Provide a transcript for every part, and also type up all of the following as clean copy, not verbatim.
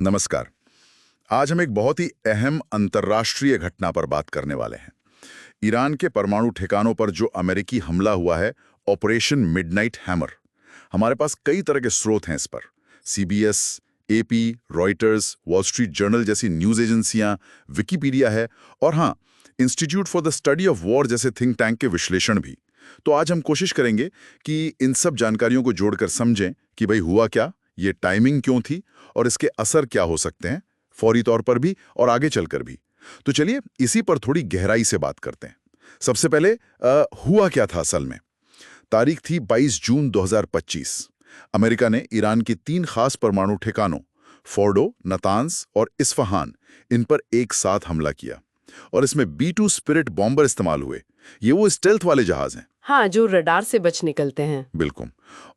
नमस्कार। आज हम एक बहुत ही अहम अंतर्राष्ट्रीय घटना पर बात करने वाले हैं। ईरान के परमाणु ठिकानों पर जो अमेरिकी हमला हुआ है, ऑपरेशन मिडनाइट हैमर। हमारे पास कई तरह के स्रोत हैं इस पर। CBS, AP, Reuters, wall street journal जैसी न्यूज़ एजेंसियां, विकिपीडिया है और हाँ, institute for the study of war जैसे थिंक टैंक के विश्लेषण भी। तो आज हम कोशिश करेंगे कि इन सब जानकारियों को जोड़कर समझें कि भाई हुआ क्या, ये टाइमिंग क्यों थी और इसके असर क्या हो सकते हैं, फौरी तौर पर भी और आगे चलकर भी। तो चलिए इसी पर थोड़ी गहराई से बात करते हैं। सबसे पहले हुआ क्या था असल में। तारीख थी 22 जून 2025। अमेरिका ने ईरान की 3 खास परमाणु ठिकानों फोर्डो, नतांज और इस्फहान इन पर एक साथ हमला किया और इसमें B-2 स्पिरिट बॉम्बर इस्तेमाल हुए। ये वो स्टेल्थ वाले जहाज हैं। हाँ, जो रडार से बच निकलते हैं। बिल्कुल।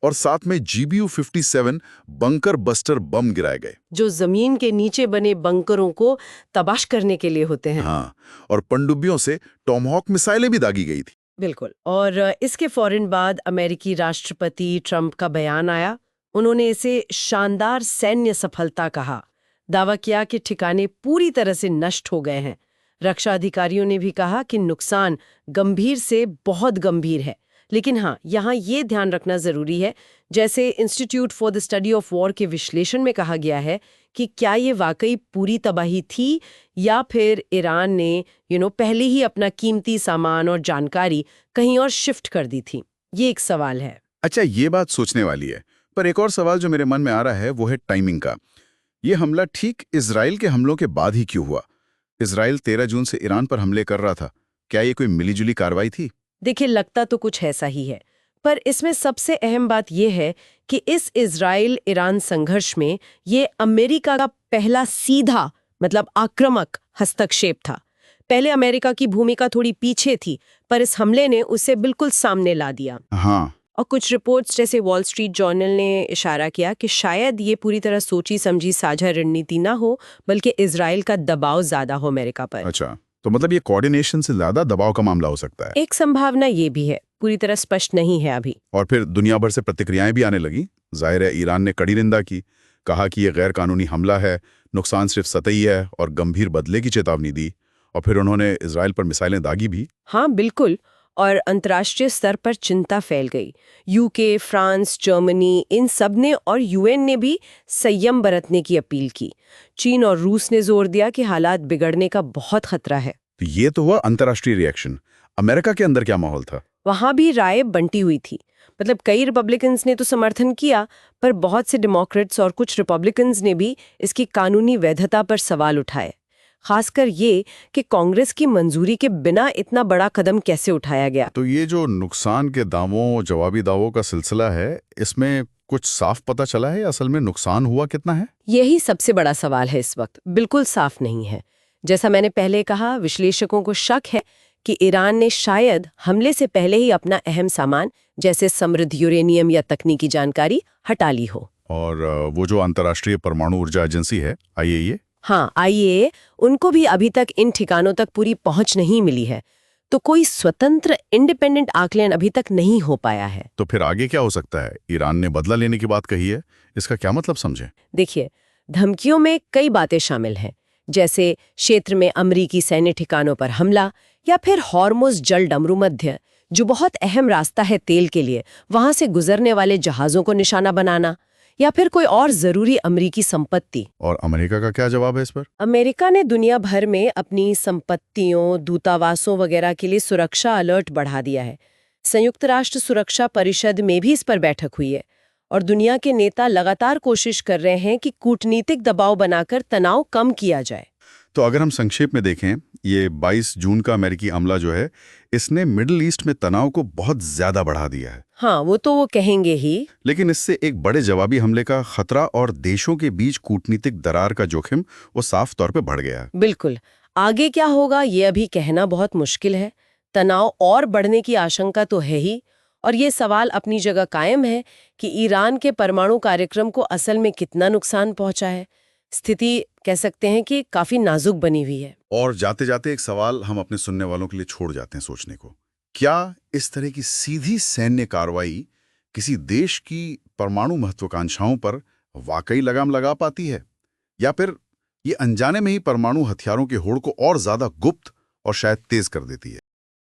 और साथ में GBU-57 बंकर बस्टर बम गिराए गए। जो जमीन के नीचे बने बंकरों को तबाश करने के लिए होते हैं। हाँ, और पनडुब्बियों से टॉमहॉक मिसाइलें भी दागी गई थी। बिल्कुल। और इसके फौरन बाद अमेरिकी राष्ट्रपति ट्रंप का बयान आया। उन्होंने इसे शानदार सैन्य सफलता कहा। दावा किया कि ठिकाने पूरी तरह से नष्ट हो गए हैं। रक्षा अधिकारियों ने भी कहा कि नुकसान गंभीर से बहुत गंभीर है। लेकिन हाँ, यहाँ ये ध्यान रखना जरूरी है, जैसे institute for the study of war के विश्लेषण में कहा गया है, कि क्या ये वाकई पूरी तबाही थी या फिर ईरान ने पहले ही अपना कीमती सामान और जानकारी कहीं और शिफ्ट कर दी थी। ये एक सवाल है। अच्छा, ये बात सोचने वाली है। पर एक और सवाल जो मेरे मन में आ रहा है वो है टाइमिंग का। ये हमला ठीक इजराइल के हमलों के बाद ही क्यों हुआ? इजराइल 13 जून से ईरान पर हमले कर रहा था। क्या ये कोई मिलीजुली कार्रवाई थी? देखिए, लगता तो कुछ ऐसा ही है, पर इसमें सबसे अहम बात यह है कि इस इजराइल ईरान संघर्ष में ये अमेरिका का पहला सीधा मतलब आक्रामक हस्तक्षेप था। पहले अमेरिका की भूमिका थोड़ी पीछे थी, पर इस हमले ने उसे बिल्कुल सामने ला दिया। हाँ। और कुछ रिपोर्ट्स जैसे वॉल स्ट्रीट जर्नल ने इशारा किया कि शायद ये पूरी तरह सोची समझी साझा रणनीति ना हो, बल्कि इजराइल का दबाव ज्यादा हो अमेरिका पर। अच्छा, तो मतलब ये कोऑर्डिनेशन से ज्यादा दबाव का मामला हो सकता है। एक संभावना ये भी है, पूरी तरह स्पष्ट नहीं है अभी। और फिर दुनिया भर से प्रतिक्रियाएं भी आने लगी। जाहिर है ईरान ने कड़ी निंदा की, कहा कि यह गैर कानूनी हमला है, नुकसान सिर्फ सतही है और गंभीर बदले की चेतावनी दी। और फिर उन्होंने इजराइल पर मिसाइलें दागी भी। हाँ, बिल्कुल। और अंतर्राष्ट्रीय स्तर पर चिंता फैल गई। यूके, फ्रांस, जर्मनी, इन सब ने और यूएन ने भी संयम बरतने की अपील की। चीन और रूस ने जोर दिया कि हालात बिगड़ने का बहुत खतरा है। तो ये तो हुआ अंतर्राष्ट्रीय रिएक्शन। अमेरिका के अंदर क्या माहौल था? वहां भी राय बंटी हुई थी। मतलब कई रिपब्लिकन्स ने तो समर्थन किया, पर बहुत से डेमोक्रेट्स और कुछ रिपब्लिकन्स ने भी इसकी कानूनी वैधता पर सवाल उठाए। खासकर ये कि कांग्रेस की मंजूरी के बिना इतना बड़ा कदम कैसे उठाया गया। तो ये जो नुकसान के दावों, जवाबी दावों का सिलसिला है, इसमें कुछ साफ पता चला है? असल में नुकसान हुआ कितना है? यही सबसे बड़ा सवाल है इस वक्त। बिल्कुल साफ नहीं है। जैसा मैंने पहले कहा, विश्लेषकों को शक है कि ईरान ने शायद हमले से पहले ही अपना अहम सामान, जैसे समृद्ध यूरेनियम या तकनीकी जानकारी, हटा ली हो। और वो जो अंतर्राष्ट्रीय परमाणु ऊर्जा एजेंसी है, IAEA, हाँ, आईएए, उनको भी अभी तक इन ठिकानों तक पूरी पहुंच नहीं मिली है। तो कोई स्वतंत्र इंडिपेंडेंट आकलन अभी तक नहीं हो पाया है। तो फिर आगे क्या हो सकता है? ईरान ने बदला लेने की बात कही है, इसका क्या मतलब समझें? देखिए, धमकियों में कई बातें शामिल हैं, जैसे क्षेत्र में अमरीकी सैन्य ठिकानों पर हमला, या फिर हॉर्मुज़ जल डमरू मध्य, जो बहुत अहम रास्ता है तेल के लिए, वहां से गुजरने वाले जहाजों को निशाना बनाना, या फिर कोई और जरूरी अमरीकी संपत्ति। और अमेरिका का क्या जवाब है इस पर? अमेरिका ने दुनिया भर में अपनी संपत्तियों, दूतावासों वगैरह के लिए सुरक्षा अलर्ट बढ़ा दिया है। संयुक्त राष्ट्र सुरक्षा परिषद में भी इस पर बैठक हुई है और दुनिया के नेता लगातार कोशिश कर रहे हैं कि कूटनीतिक दबाव बनाकर तनाव कम किया जाए। तो अगर हम संक्षेप में देखें, ये 22 जून का अमेरिकी हमला जो है, इसने मिडिल ईस्ट में तनाव को बहुत ज्यादा बढ़ा दिया है। हाँ, वो तो वो कहेंगे ही। लेकिन इससे एक बड़े जवाबी हमले का खतरा और देशों के बीच कूटनीतिक दरार का जोखिम वो साफ तौर पे बढ़ गया है। बिल्कुल। आगे क्या होगा ये अभी कहना बहुत मुश्किल है। तनाव और बढ़ने की आशंका तो है ही, और ये सवाल अपनी जगह कायम है कि ईरान के परमाणु कार्यक्रम को असल में कितना नुकसान पहुंचा है। स्थिति कह सकते हैं कि काफी नाजुक बनी हुई है। और जाते जाते एक सवाल हम अपने सुनने वालों के लिए छोड़ जाते हैं सोचने को। क्या इस तरह की सीधी सैन्य कार्रवाई किसी देश की परमाणु महत्वाकांक्षाओं पर वाकई लगाम लगा पाती है? या फिर ये अनजाने में ही परमाणु हथियारों के होड़ को और ज्यादा गुप्त और शायद तेज कर देती है?